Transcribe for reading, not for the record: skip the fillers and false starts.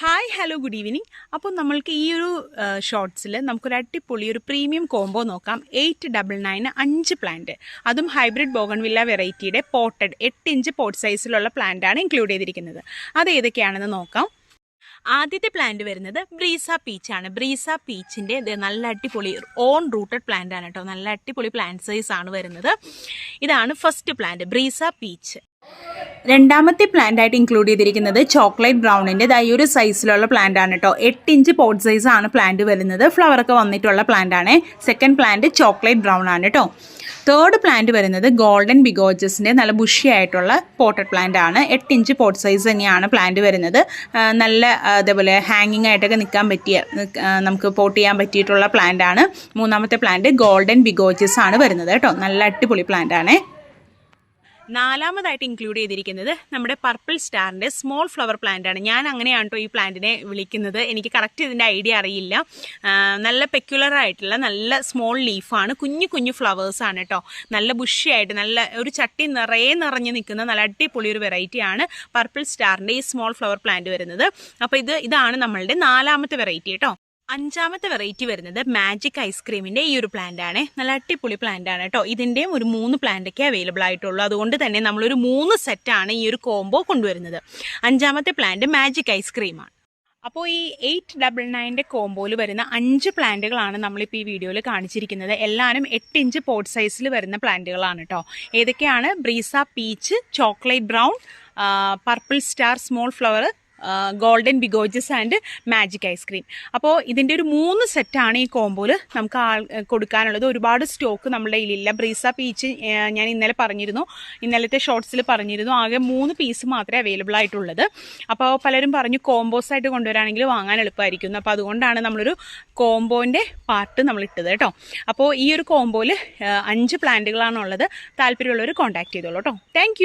Hi hello good evening. അപ്പോൾ നമ്മൾക്ക് ഈ ഒരു ഷോർട്സിൽ നമുക്കൊരു അടിപൊളി ഒരു പ്രീമിയം കോംബോ നോക്കാം. 899 5 പ്ലാന്റ്, അതും ഹൈബ്രിഡ് ബോഗൺവില്ല വെറൈറ്റിയുടെ പോട്ടഡ് 8 ഇഞ്ച് പോട്ട് സൈസിലുള്ള പ്ലാന്റാണ് ഇൻക്ലൂഡ് ചെയ്തിരിക്കുന്നത്. അത് ഏതൊക്കെയാണെന്ന് നോക്കാം. ആദ്യത്തെ പ്ലാന്റ് വരുന്നത് ബ്രീസ പീച്ചാണ്. ബ്രീസ പീച്ചിൻ്റെ നല്ല അടിപൊളി ഓൺ റൂട്ടഡ് പ്ലാന്റ് ആണ് കേട്ടോ. നല്ല അടിപൊളി പ്ലാന്റ് സൈസ് ആണ് വരുന്നത്. ഇതാണ് ഫസ്റ്റ് പ്ലാന്റ് ബ്രീസ പീച്ച്. രണ്ടാമത്തെ പ്ലാന്റ് ആയിട്ട് ഇൻക്ലൂഡ് ചെയ്തിരിക്കുന്നത് ചോക്ലേറ്റ് ബ്രൗണിൻ്റെ ഈ ഒരു സൈസിലുള്ള പ്ലാന്റ് ആണ് കേട്ടോ. 8 ഇഞ്ച് പോട്ട് സൈസ് ആണ് പ്ലാന്റ് വരുന്നത്. ഫ്ലവറൊക്കെ വന്നിട്ടുള്ള പ്ലാന്റ് ആണ്. സെക്കൻഡ് പ്ലാന്റ് ചോക്ലേറ്റ് ബ്രൗൺ ആണ് കേട്ടോ. തേർഡ് പ്ലാന്റ് വരുന്നത് ഗോൾഡൻ ബിഗോജസിൻ്റെ നല്ല ബുഷി ആയിട്ടുള്ള പോട്ടഡ് പ്ലാന്റ് ആണ്. 8 ഇഞ്ച് പോട്ട് സൈസ് തന്നെയാണ് പ്ലാന്റ് വരുന്നത്. നല്ല അതേപോലെ ഹാങ്ങിങ് ആയിട്ടൊക്കെ നിൽക്കാൻ പറ്റിയ, നമുക്ക് പോട്ട് ചെയ്യാൻ പറ്റിയിട്ടുള്ള പ്ലാന്റ് ആണ്. മൂന്നാമത്തെ പ്ലാന്റ് ഗോൾഡൻ ബിഗോജസ് ആണ് വരുന്നത് കേട്ടോ. നല്ല അടിപൊളി പ്ലാന്റ് ആണ്. നാലാമതായിട്ട് ഇൻക്ലൂഡ് ചെയ്തിരിക്കുന്നത് നമ്മുടെ പർപ്പിൾ സ്റ്റാറിൻ്റെ സ്മോൾ ഫ്ലവർ പ്ലാന്റ് ആണ്. ഞാൻ അങ്ങനെയാണ് കേട്ടോ ഈ പ്ലാന്റിനെ വിളിക്കുന്നത്. എനിക്ക് കറക്റ്റ് ഇതിൻ്റെ ഐഡിയ അറിയില്ല. നല്ല പെക്യുലർ ആയിട്ടുള്ള നല്ല സ്മോൾ ലീഫാണ്. കുഞ്ഞു കുഞ്ഞു ഫ്ലവേഴ്സാണ് കേട്ടോ. നല്ല ബുഷിയായിട്ട് നല്ല ഒരു ചട്ടി നിറഞ്ഞ് നിൽക്കുന്ന നല്ല അടിപൊളി ഒരു വെറൈറ്റിയാണ് പർപ്പിൾ സ്റ്റാറിൻ്റെ ഈ സ്മോൾ ഫ്ലവർ പ്ലാന്റ് വരുന്നത്. അപ്പോൾ ഇതാണ് നമ്മളുടെ നാലാമത്തെ വെറൈറ്റി കേട്ടോ. അഞ്ചാമത്തെ വെറൈറ്റി വരുന്നത് മാജിക് ഐസ്ക്രീമിൻ്റെ ഈ ഒരു പ്ലാന്റ് ആണ്. നല്ല അടിപൊളി പ്ലാന്റ് ആണ് കേട്ടോ. ഇതിൻ്റെയും ഒരു 3 പ്ലാന്റൊക്കെ അവൈലബിൾ ആയിട്ടുള്ളൂ. അതുകൊണ്ട് തന്നെ നമ്മളൊരു 3 സെറ്റാണ് ഈ ഒരു കോംബോ കൊണ്ടുവരുന്നത്. അഞ്ചാമത്തെ പ്ലാന്റ് മാജിക് ഐസ്ക്രീമാണ്. അപ്പോൾ ഈ 899 കോംബോയിൽ വരുന്ന 5 പ്ലാന്റുകളാണ് നമ്മളിപ്പോൾ ഈ വീഡിയോയിൽ കാണിച്ചിരിക്കുന്നത്. എല്ലാവരും 8 ഇഞ്ച് പോട്ട് സൈസിൽ വരുന്ന പ്ലാന്റുകളാണ് കേട്ടോ. ഏതൊക്കെയാണ്? ബ്രീസ peach, chocolate brown, purple star small flower, golden ബിഗോജസ് ആൻഡ് മാജിക് ഐസ്ക്രീം. അപ്പോൾ ഇതിൻ്റെ ഒരു 3 സെറ്റാണ് ഈ കോംബോയിൽ നമുക്ക് കൊടുക്കാനുള്ളത്. ഒരുപാട് സ്റ്റോക്ക് നമ്മുടെ കയ്യിലില്ല. ബ്രീസ പീച്ച് ഞാൻ ഇന്നലത്തെ ഷോർട്സിൽ പറഞ്ഞിരുന്നു, ആകെ 3 പീസ് മാത്രമേ അവൈലബിൾ ആയിട്ടുള്ളത്. അപ്പോൾ പലരും പറഞ്ഞു കോംബോസ് ആയിട്ട് കൊണ്ടുവരാണെങ്കിൽ വാങ്ങാൻ എളുപ്പമായിരിക്കുന്നു. അപ്പോൾ അതുകൊണ്ടാണ് നമ്മളൊരു കോംബോൻ്റെ പാർട്ട് നമ്മൾ ഇട്ടത് കേട്ടോ. അപ്പോൾ ഈ ഒരു കോംബോയിൽ 5 പ്ലാന്റുകളാണുള്ളത്. താല്പര്യമുള്ളവർ കോൺടാക്ട് ചെയ്തോളൂ കേട്ടോ. താങ്ക്